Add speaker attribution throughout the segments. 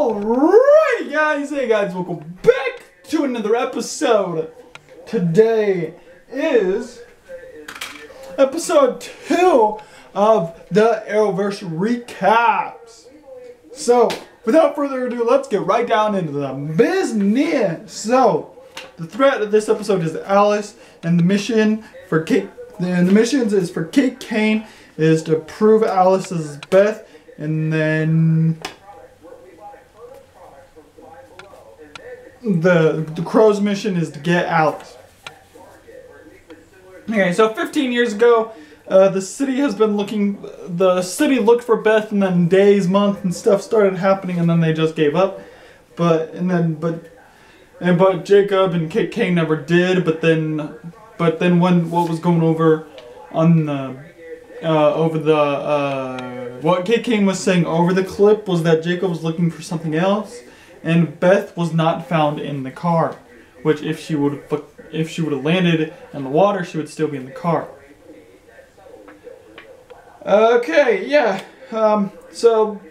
Speaker 1: Alrighty guys, hey guys, welcome back to another episode. Today is episode 2 of the Arrowverse recaps. So, without further ado, let's get right down into the business. So, the threat of this episode is Alice, and the mission for Kate, and the missions is for Kate Kane is to prove Alice is Beth, and then the Crow's mission is to get Alice. Okay, so 15 years ago, the city looked for Beth, and then days, months, and stuff started happening, and then they just gave up. But Jackob and Kate Kane never did. But then what was going over on the what Kate Kane was saying over the clip was that Jackob was looking for something else, and Beth was not found in the car. Which, if she would have landed in the water, she would still be in the car. Okay, yeah. So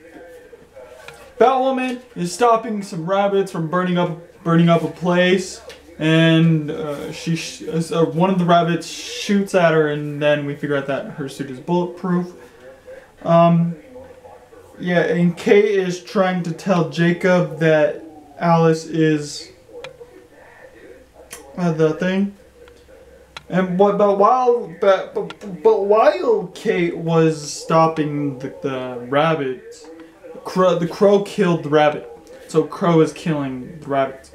Speaker 1: Batwoman is stopping some rabbits from burning up a place, and one of the rabbits shoots at her, and then we figure out that her suit is bulletproof. Yeah, and Kate is trying to tell Jackob that Alice is the thing. And but while Kate was stopping the rabbits, the crow killed the rabbit. So Crow is killing the rabbits.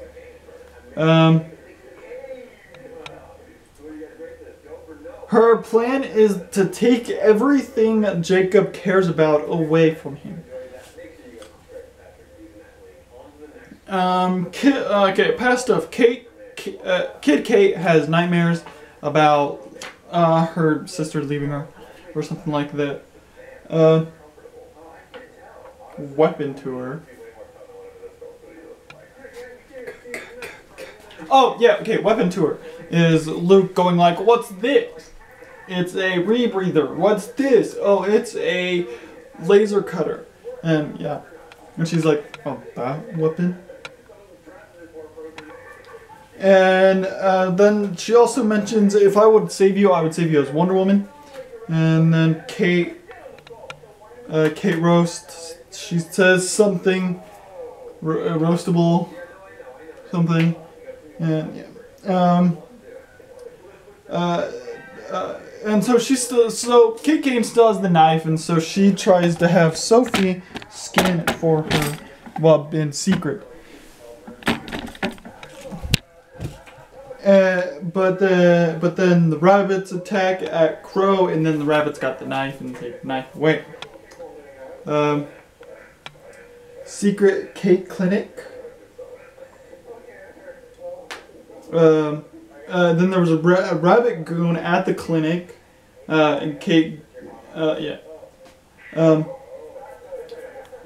Speaker 1: Her plan is to take everything that Jackob cares about away from him. Past stuff. Kid Kate has nightmares about her sister leaving her, or something like that. Weapon tour. Oh yeah, okay. Weapon tour is Luke going like, "What's this? It's a rebreather. What's this? Oh, it's a laser cutter." And yeah, and she's like, "Oh, that weapon." And then she also mentions, if I would save you, I would save you as Wonder Woman. And then Kate roasts. She says something roastable, something, and yeah. And so Kate Kane still has the knife, and so she tries to have Sophie scan it for her, well, in secret. But then the rabbits attack at Crow, and then the rabbits got the knife and take the knife away. Secret Kate clinic. Then there was a rabbit goon at the clinic, and Kate,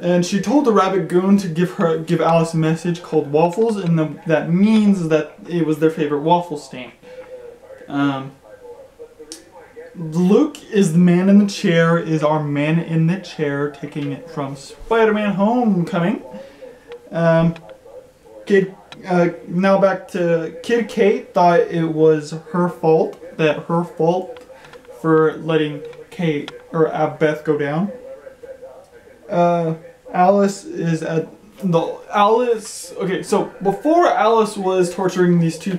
Speaker 1: and she told the rabbit goon to give Alice a message called waffles, and that means that it was their favorite waffle stand. Luke is the man in the chair, is our man in the chair, taking it from Spider-Man Homecoming. Now back to Kid Kate thought it was her fault for letting Beth go down. Alice is at Alice. Okay, so before Alice was torturing these two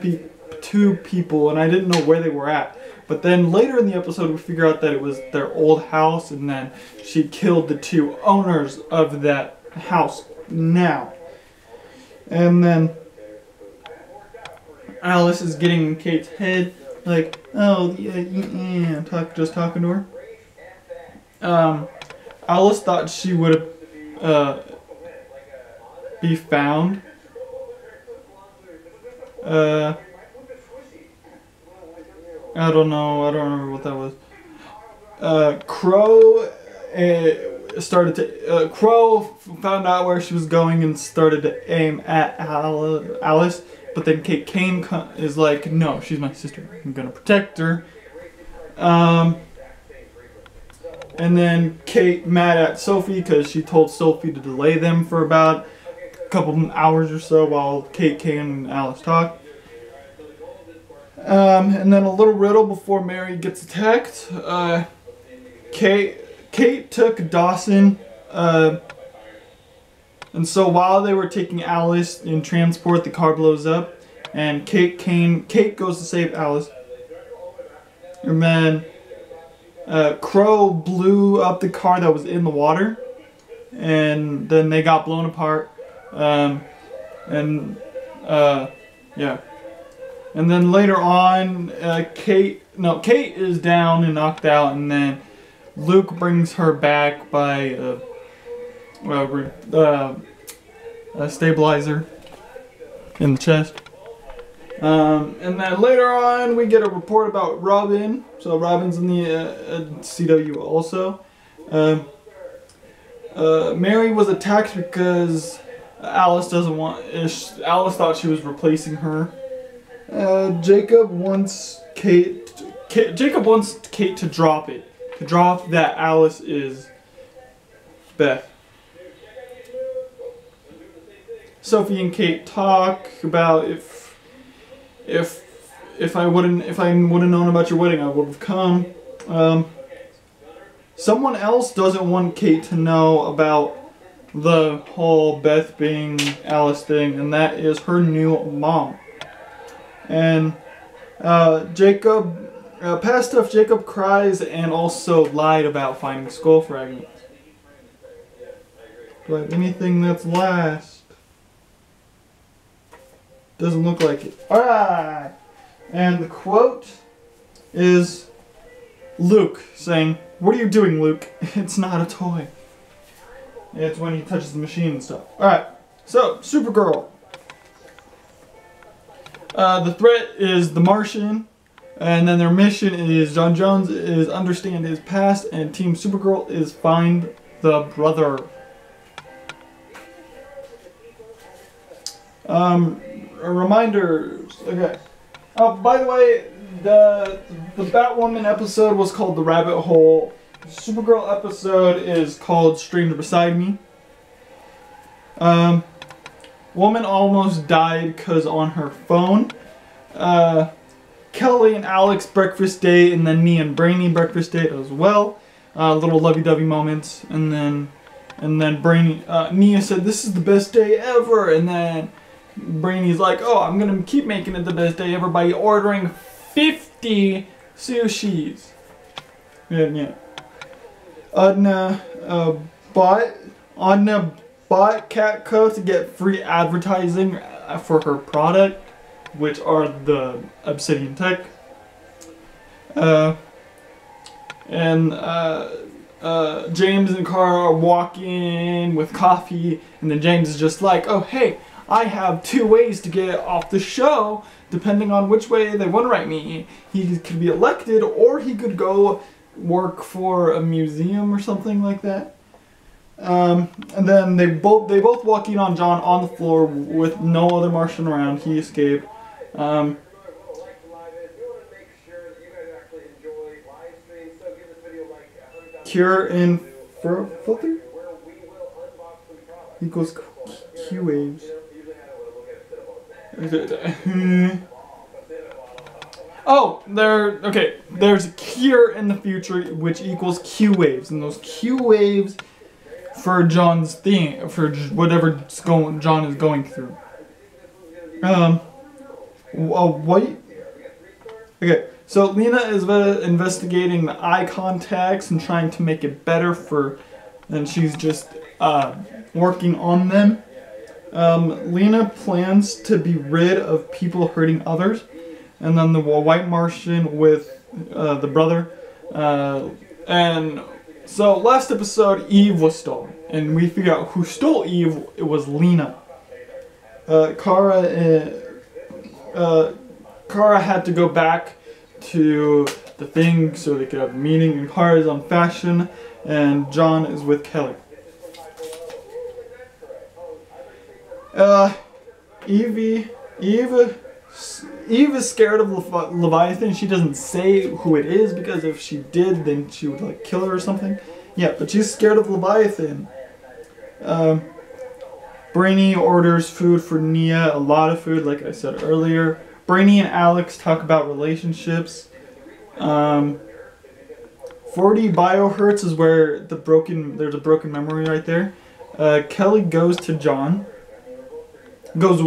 Speaker 1: people, and I didn't know where they were at. But then later in the episode, we figure out that it was their old house, and then she killed the two owners of that house now. And then Alice is getting in Kate's head, like, oh yeah, just talking to her. Alice thought she would be found. I don't know. I don't remember what that was. Crow Crow found out where she was going and started to aim at Alice. But then Kate Kane is like, no, she's my sister. I'm gonna protect her. And then Kate mad at Sophie because she told Sophie to delay them for about couple hours or so while Kate, Kane, and Alice talk. And then a little riddle before Mary gets attacked. Kate took Dawson, and so while they were taking Alice in transport, the car blows up, and Kate goes to save Alice. And then Crow blew up the car that was in the water, and then they got blown apart. Yeah. And then later on, Kate is down and knocked out, and then Luke brings her back by a stabilizer in the chest. And then later on, we get a report about Robin. So Robin's in the CW also. Mary was attacked because Alice thought she was replacing her. Jackob wants Kate to drop it. To drop that Alice is Beth. Sophie and Kate talk about if I wouldn't have known about your wedding, I would have come. Someone else doesn't want Kate to know about the whole Beth being Alice thing, and that is her new mom. And Jackob, past stuff, Jackob cries and also lied about finding skull fragments. Do I have anything that's last? Doesn't look like it. Alright! And the quote is Luke saying, "What are you doing, Luke? It's not a toy." It's when he touches the machine and stuff. Alright, so, Supergirl. The threat is the Martian, and then their mission is John Jones is understand his past, and Team Supergirl is find the brother. Reminders. Okay. By the way, the Batwoman episode was called The Rabbit Hole. The Supergirl episode is called Stranger Beside Me. Woman almost died because on her phone. Kelly and Alex breakfast date, and then me and Brainy breakfast date as well. Little lovey-dovey moments, and then Brainy, Nia said this is the best day ever, and then Brainy's like, oh, I'm gonna keep making it the best day ever by ordering 50 sushis. Yeah. Adna bought Catco to get free advertising for her product, which are the Obsidian Tech. James and Kara are walking with coffee, and then James is just like, oh hey, I have 2 ways to get off the show, depending on which way they want to write me. He could be elected, or he could go work for a museum or something like that. And then they both walk in on John on the floor with no other Martian around. He escaped. Cure in filter equals Q waves. Oh, there's a cure in the future which equals Q waves, and those Q waves for John's thing, for whatever John is going through. What? Okay, so Lena is investigating the eye contacts and trying to make it better and she's just working on them. Lena plans to be rid of people hurting others, and then the White Martian with the brother. And so last episode, Eve was stolen, and we figured out who stole Eve. It was Lena. Kara had to go back to the thing so they could have a meeting, and Kara is on fashion, and John is with Kelly. Eve is scared of Leviathan. She doesn't say who it is, because if she did, then she would like kill her or something. Yeah, but she's scared of Leviathan. Brainy orders food for Nia, a lot of food, like I said earlier. Brainy and Alex talk about relationships. 40 biohertz is where there's a broken memory right there. Kelly goes to John. Goes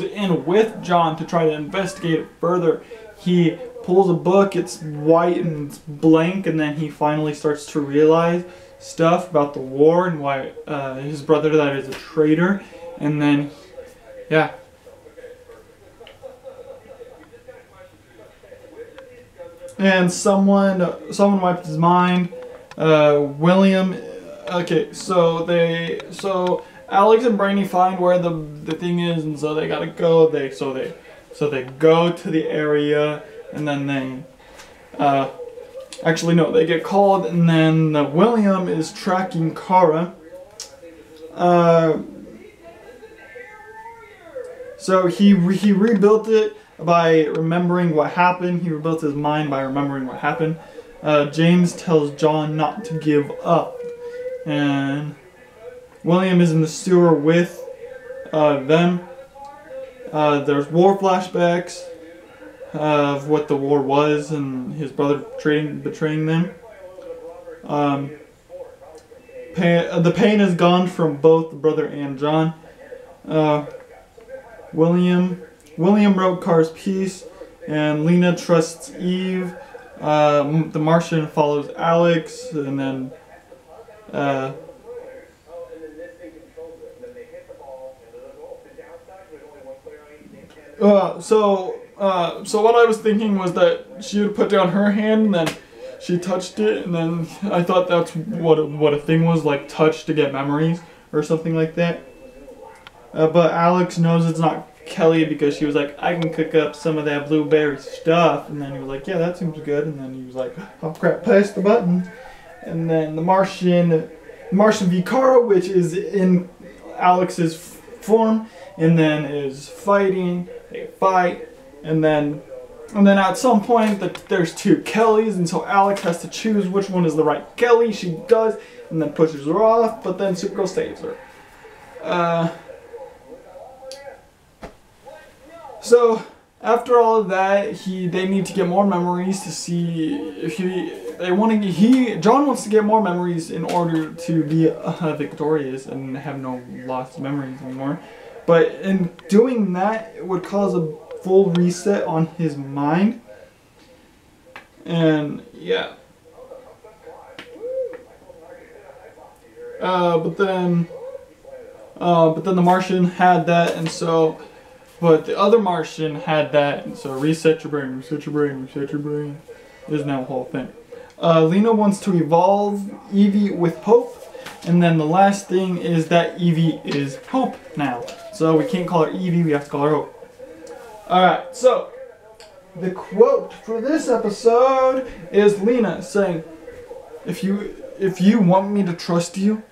Speaker 1: in with John to try to investigate it further. He pulls a book, it's white and it's blank, and then he finally starts to realize stuff about the war and why his brother that is a traitor. And then, yeah. And someone wiped his mind. William. Okay, so Alex and Brainy find where the thing is, and so they gotta go. They go to the area, and then they actually no, they get called, and then William is tracking Kara. So he rebuilt it by remembering what happened. He rebuilt his mind by remembering what happened. James tells John not to give up, and William is in the sewer with them. There's war flashbacks of what the war was and his brother betraying them. The pain is gone from both the brother and John. William wrote Kara's piece, and Lena trusts Eve. The Martian follows Alex, and then so what I was thinking was that she would put down her hand, and then she touched it, and then I thought that's what a thing was, like touch to get memories or something like that. But Alex knows it's not Kelly because she was like, I can cook up some of that blueberry stuff, and then he was like, yeah, that seems good, and then he was like, oh crap, press the button, and then the Martian v. Kara, which is in Alex's form, and then is fighting. They fight, and then at some point there's two Kellys, and so Alex has to choose which one is the right Kelly. She does, and then pushes her off, but then Supergirl saves her. So after all of that, they need to get more memories to see if John wants to get more memories in order to be victorious and have no lost memories anymore. But in doing that, it would cause a full reset on his mind. And yeah. But then the Martian had that, and so, but the other Martian had that, and so reset your brain is now a whole thing. Lena wants to evolve Evie with Hope, and then the last thing is that Evie is Hope now. So we can't call her Evie, we have to call her Hope. Alright, so the quote for this episode is Lena saying, if you want me to trust you,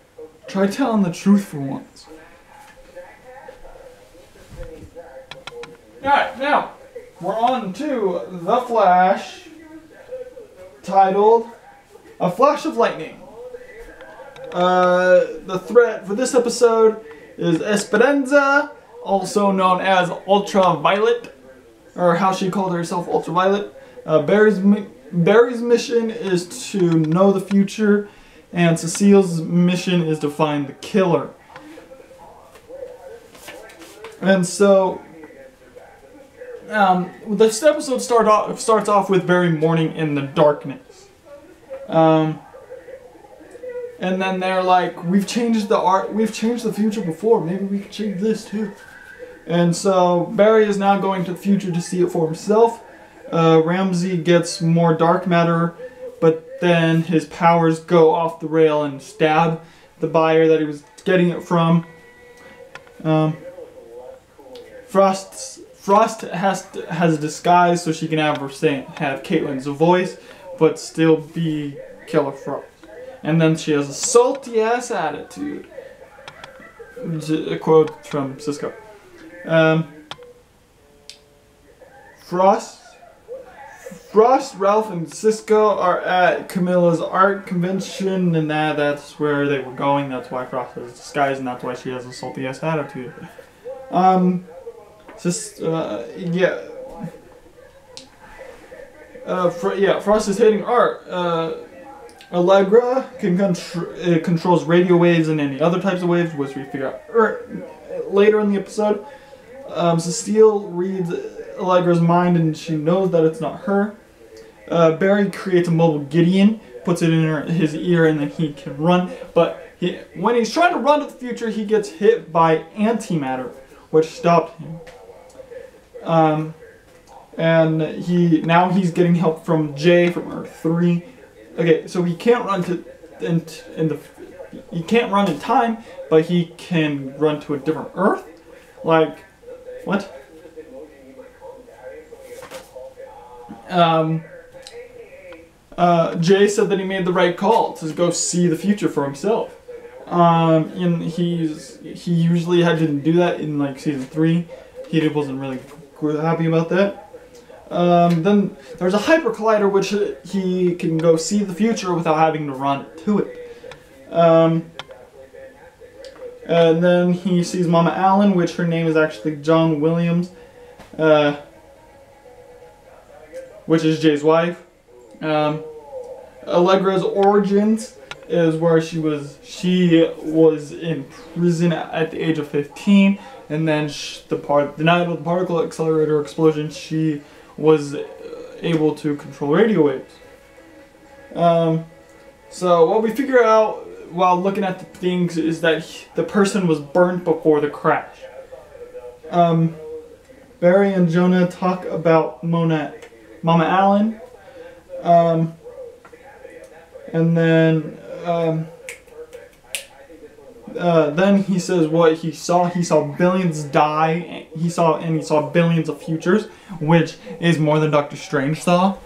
Speaker 1: try telling the truth for once. Alright, now we're on to The Flash, titled A Flash of Lightning. The threat for this episode is Esperanza, also known as Ultraviolet, or how she called herself, Ultraviolet. Barry's mission is to know the future, and Cecile's mission is to find the killer. And so, this episode starts off with Barry mourning in the darkness. And then they're like, we've changed the future before, maybe we can change this too. And so Barry is now going to the future to see it for himself. Ramsey gets more dark matter, but then his powers go off the rail and stab the buyer that he was getting it from. Frost has a disguise so she can have Caitlin's voice, but still be Killer Frost. And then she has a salty ass attitude. A quote from Cisco. Frost, Ralph, and Cisco are at Camilla's art convention, and that's where they were going. That's why Frost is disguised, and that's why she has a salty ass attitude. Frost is hating art. Allegra controls radio waves and any other types of waves, which we figure out later in the episode. Cecile reads Allegra's mind, and she knows that it's not her. Barry creates a mobile Gideon, puts it in his ear, and then he can run. But when he's trying to run to the future, he gets hit by antimatter, which stopped him. And he's getting help from Jay from Earth 3. Okay, so he can't run he can't run in time, but he can run to a different Earth. Like, what? Jay said that he made the right call to go see the future for himself. And he usually didn't do that in like season 3. He wasn't really happy about that. Then there's a hyper collider, which he can go see the future without having to run to it. And then he sees Mama Allen, which her name is actually John Williams, which is Jay's wife. Allegra's origins is where she was in prison at the age of 15, and then the night of the particle accelerator explosion, she was able to control radio waves. So what we figure out while looking at the things is that the person was burned before the crash. Barry and Jonah talk about Mama Allen, and then he says what he saw. He saw billions die. He saw billions of futures, which is more than Doctor Strange saw.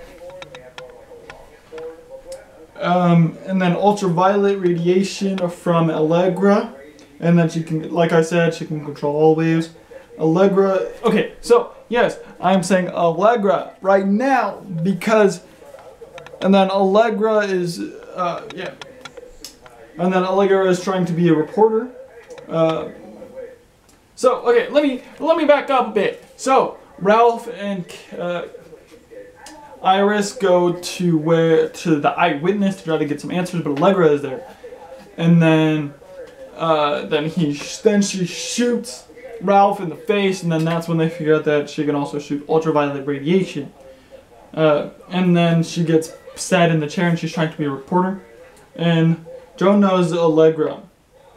Speaker 1: And then ultraviolet radiation from Allegra, and then she can, like I said, she can control all waves. Allegra. Okay, so yes, I'm saying Allegra right now because, and then Allegra is And then Allegra is trying to be a reporter. So okay, let me back up a bit. So Ralph and Iris go to the eyewitness to try to get some answers, but Allegra is there, and then she shoots Ralph in the face, and then that's when they figure out that she can also shoot ultraviolet radiation. And then she gets sat in the chair, and she's trying to be a reporter, and Joe knows Allegra,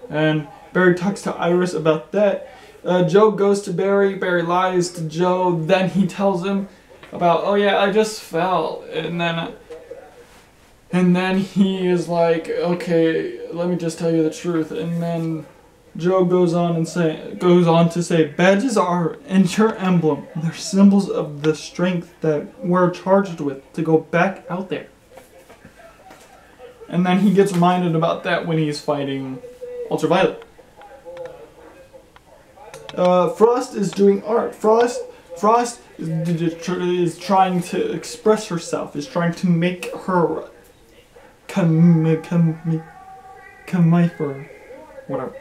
Speaker 1: and Barry talks to Iris about that. Joe goes to Barry. Barry lies to Joe. Then he tells him about, oh yeah, I just fell, and then he is like, okay, let me just tell you the truth. And then Joe goes on to say, badges are your emblem. They're symbols of the strength that we're charged with to go back out there. And then he gets reminded about that when he's fighting Ultraviolet. Frost is doing art. Frost is trying to express herself, is trying to make her whatever.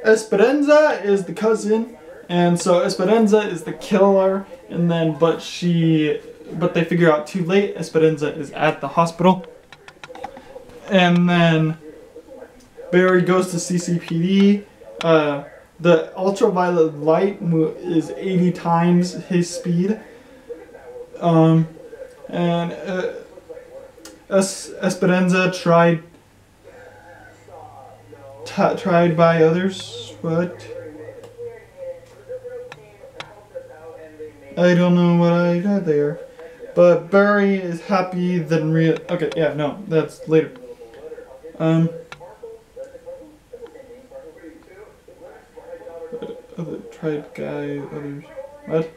Speaker 1: Esperanza is the cousin, and so Esperanza is the killer, and then but they figure out too late Esperanza is at the hospital. And then Barry goes to CCPD. The ultraviolet light is 80 times his speed. And Esperanza tried by others, but I don't know what I got there. But Barry is happy than real. Okay, yeah, no, that's later. Other tribe guy, others. What?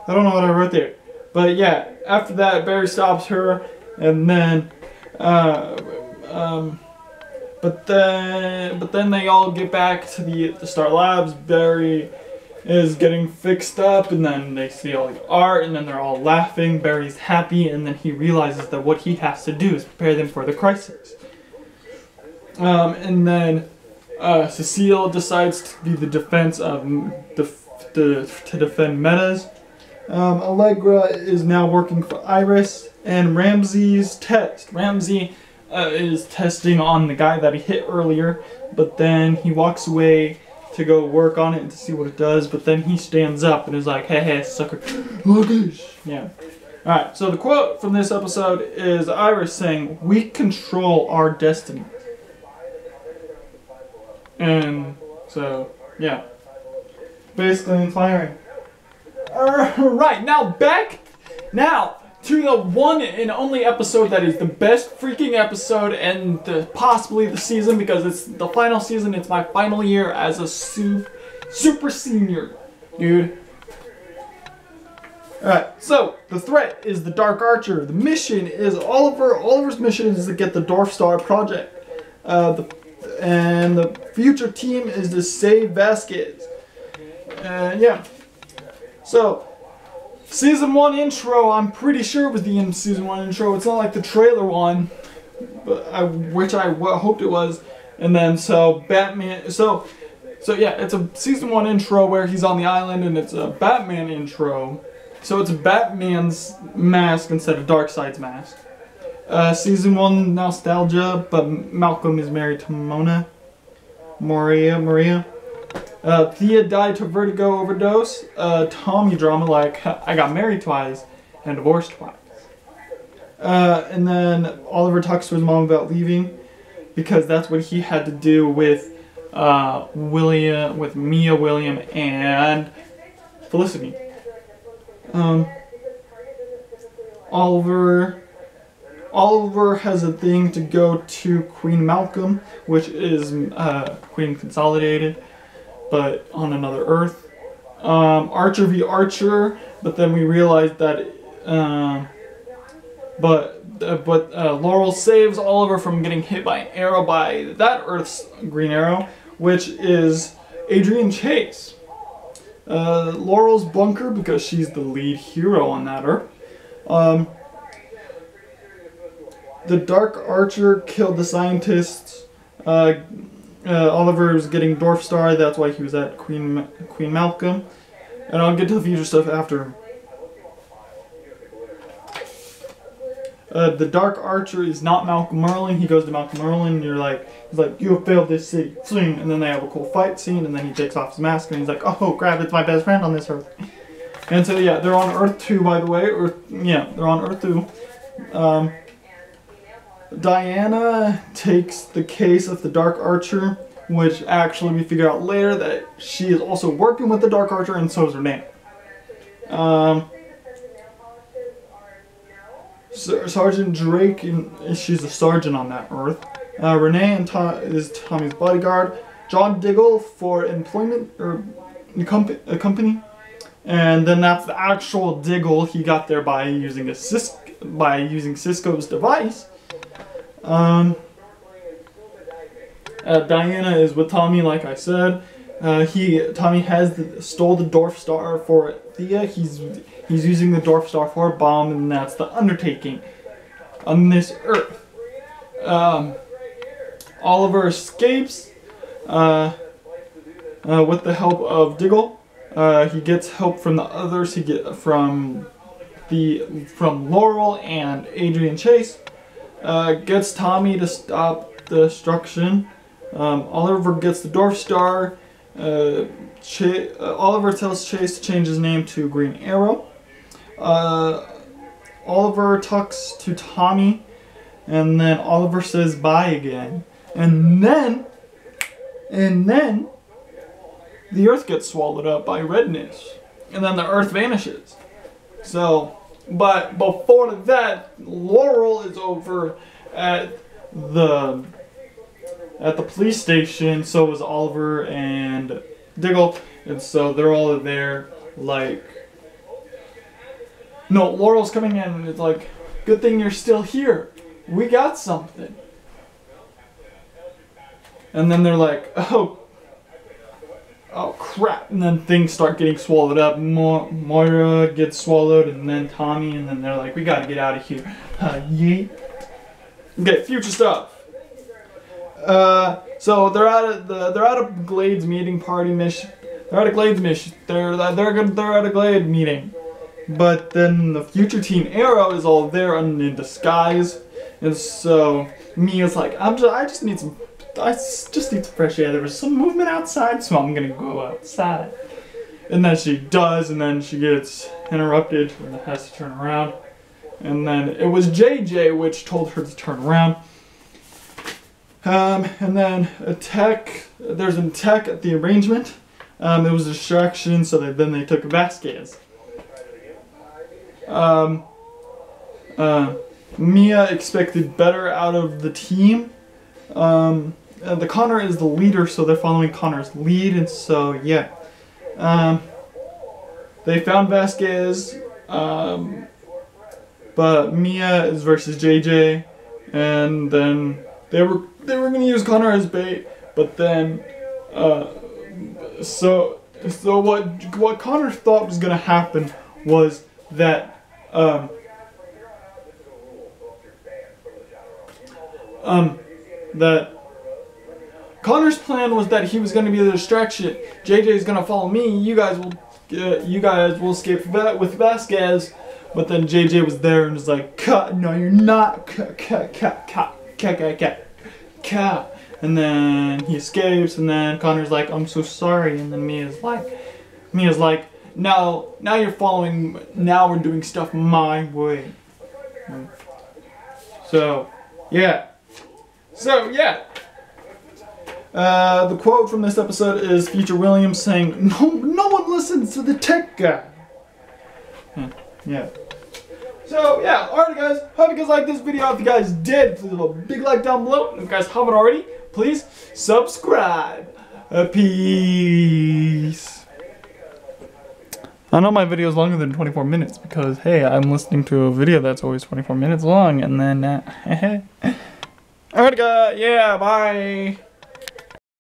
Speaker 1: I don't know what I wrote there. But yeah, after that, Barry stops her, and then, but then they all get back to the Star Labs. Barry is getting fixed up, and then they see all the art, and then they're all laughing. Barry's happy, and then he realizes that what he has to do is prepare them for the crisis. And then Cecile decides to be the defense of to defend Metas. Allegra is now working for Iris, and Ramsey's test. Ramsey is testing on the guy that he hit earlier, but then he walks away to go work on it and to see what it does, but then he stands up and is like, hey, hey, sucker, look at this. Yeah. Alright, so the quote from this episode is Iris saying, "We control our destiny." And so, yeah. Basically inspiring. Alright, now back to the one and only episode that is the best freaking episode and possibly the season, because it's the final season. It's my final year as a super senior, dude. Alright, so the threat is the Dark Archer. The mission is Oliver. Oliver's mission is to get the Dwarf Star project. And the future team is to save Vasquez. Yeah. So, Season 1 intro, I'm pretty sure it was the Season 1 intro. It's not like the trailer one, but which I hoped it was. And then, so, Batman, so yeah, it's a Season 1 intro where he's on the island, and it's a Batman intro. So it's Batman's mask instead of Darkseid's mask. Season 1 nostalgia, but Malcolm is married to Maria. Thea died to vertigo overdose. Tommy drama like I got married twice and divorced twice. And then Oliver talks to his mom about leaving because that's what he had to do with Mia, William, and Felicity. Oliver has a thing to go to Queen Malcolm, which is Queen Consolidated, but on another Earth. Archer v. Archer, but then we realized that, Laurel saves Oliver from getting hit by an arrow by that Earth's Green Arrow, which is Adrian Chase. Laurel's bunker because she's the lead hero on that Earth. The Dark Archer killed the scientists. Oliver was getting Dwarf Star, that's why he was at Queen Malcolm. And I'll get to the future stuff after. The Dark Archer is not Malcolm Merlin. He goes to Malcolm Merlin, and he's like, "You have failed this city." Swing, and then they have a cool fight scene, and then he takes off his mask, and he's like, "Oh crap, it's my best friend on this Earth." And so yeah, they're on Earth 2, by the way. They're on Earth 2. Diana takes the case of the Dark Archer, which actually we figure out later that she is also working with the Dark Archer, and so is her name. Sergeant Drake, she's a sergeant on that Earth. Renee is Tommy's bodyguard. John Diggle for employment or a company, and then that's the actual Diggle he got there by using Cisco's device. Diana is with Tommy, like I said. Tommy stole the Dwarf Star for Thea. He's using the Dwarf Star for a bomb, and that's the undertaking on this Earth. Oliver escapes with the help of Diggle. He gets help from the others. He gets from Laurel and Adrian Chase. Gets Tommy to stop the destruction. Oliver gets the Dwarf Star. Oliver tells Chase to change his name to Green Arrow. Oliver talks to Tommy, and then Oliver says bye again. And then the Earth gets swallowed up by redness, and then the Earth vanishes. So, but before that, Laurel is over at the police station. So is Oliver and Diggle, and so they're all there. Like, no, Laurel's coming in, and it's like, "Good thing you're still here. We got something." And then they're like, "Oh." oh crap, and then things start getting swallowed up. Moira gets swallowed, and then Tommy, and then they're like, we gotta get out of here. Yeet. Okay, future stuff. So they're at a Glades meeting party mission. They're at a Glades mission. They're at a Glade meeting. But then the future Team Arrow is all there in disguise, and so Mia's like, I just need some fresh air. There was some movement outside, so I'm gonna go outside. And then she does, and then she gets interrupted and has to turn around. And then it was JJ which told her to turn around. And then there's a tech at the arrangement. It was a distraction, so then they took Vasquez. Mia expected better out of the team. The Connor is the leader, so they're following Connor's lead, and so yeah. They found Vasquez, but Mia is versus JJ, and then they were gonna use Connor as bait, but then so what Connor thought was gonna happen was that that Connor's plan was that he was going to be the distraction. JJ is going to follow me. You guys will escape with Vasquez. But then JJ was there and was like, "Cut! No, you're not! Cut! And then he escapes. And then Connor's like, "I'm so sorry." And then Mia's like, "Now you're following. Now we're doing stuff my way." So, yeah. The quote from this episode is Future Williams saying, no one listens to the tech guy. Yeah. So, yeah. Alright, guys. Hope you guys liked this video. If you guys did, please leave a big like down below. If you guys haven't already, please subscribe. Peace. I know my video is longer than 24 minutes because, hey, I'm listening to a video that's always 24 minutes long, and then, alright, guys. Yeah, bye.